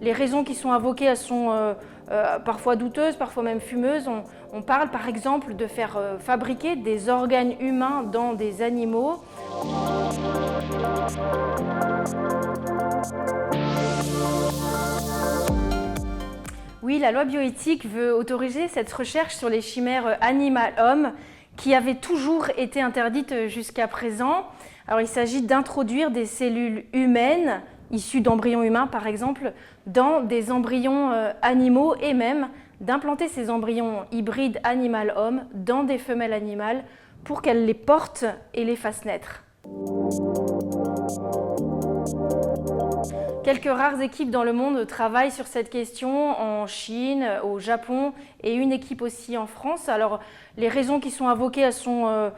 Les raisons qui sont invoquées, elles sont parfois douteuses, parfois même fumeuses. On parle par exemple de faire fabriquer des organes humains dans des animaux. Oui, la loi bioéthique veut autoriser cette recherche sur les chimères animal-homme qui avaient toujours été interdites jusqu'à présent. Alors, il s'agit d'introduire des cellules humaines, issues d'embryons humains par exemple, dans des embryons animaux et même d'implanter ces embryons hybrides animal-homme dans des femelles animales pour qu'elles les portent et les fassent naître. Quelques rares équipes dans le monde travaillent sur cette question en Chine, au Japon et une équipe aussi en France. Alors, les raisons qui sont invoquées, elles sont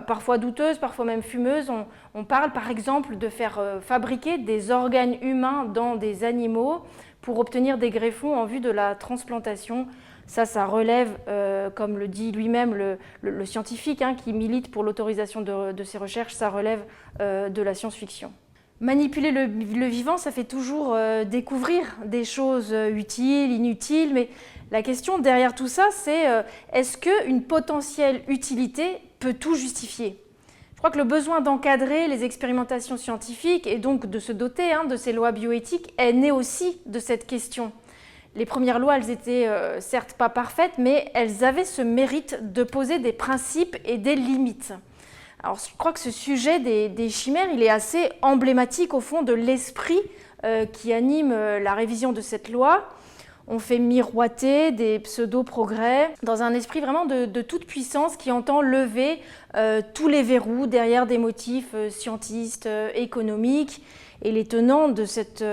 parfois douteuses, parfois même fumeuses. On parle par exemple de faire fabriquer des organes humains dans des animaux pour obtenir des greffons en vue de la transplantation. Ça relève, comme le dit lui-même le scientifique qui milite pour l'autorisation de ces recherches, ça relève de la science-fiction. Manipuler le vivant, ça fait toujours découvrir des choses utiles, inutiles, mais la question derrière tout ça, c'est est-ce qu'une potentielle utilité peut tout justifier ? Je crois que le besoin d'encadrer les expérimentations scientifiques et donc de se doter de ces lois bioéthiques est né aussi de cette question. Les premières lois, elles étaient certes pas parfaites, mais elles avaient ce mérite de poser des principes et des limites. Alors, je crois que ce sujet des chimères, il est assez emblématique au fond de l'esprit qui anime la révision de cette loi. On fait miroiter des pseudo-progrès dans un esprit vraiment de toute puissance qui entend lever tous les verrous derrière des motifs scientistes, économiques. Et les tenants de cette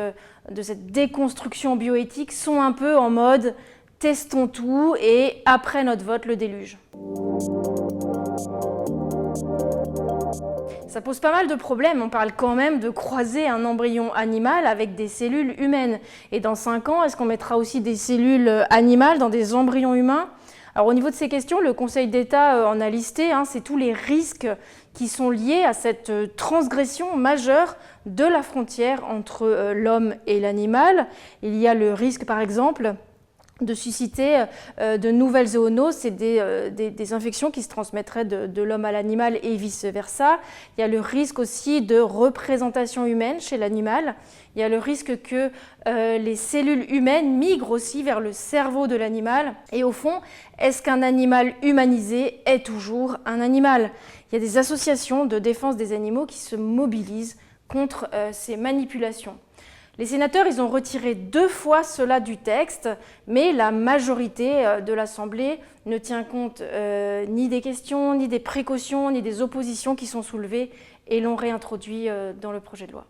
déconstruction bioéthique sont un peu en mode « testons tout et après notre vote, le déluge ». Ça pose pas mal de problèmes, on parle quand même de croiser un embryon animal avec des cellules humaines. Et dans 5 ans, est-ce qu'on mettra aussi des cellules animales dans des embryons humains ? Alors au niveau de ces questions, le Conseil d'État en a listé, c'est tous les risques qui sont liés à cette transgression majeure de la frontière entre l'homme et l'animal. Il y a le risque par exemple de susciter de nouvelles zoonoses, c'est des infections qui se transmettraient de l'homme à l'animal et vice-versa. Il y a le risque aussi de représentation humaine chez l'animal. Il y a le risque que les cellules humaines migrent aussi vers le cerveau de l'animal. Et au fond, est-ce qu'un animal humanisé est toujours un animal ? Il y a des associations de défense des animaux qui se mobilisent contre ces manipulations. Les sénateurs, ils ont retiré 2 fois cela du texte, mais la majorité de l'Assemblée ne tient compte ni des questions, ni des précautions, ni des oppositions qui sont soulevées et l'ont réintroduit dans le projet de loi.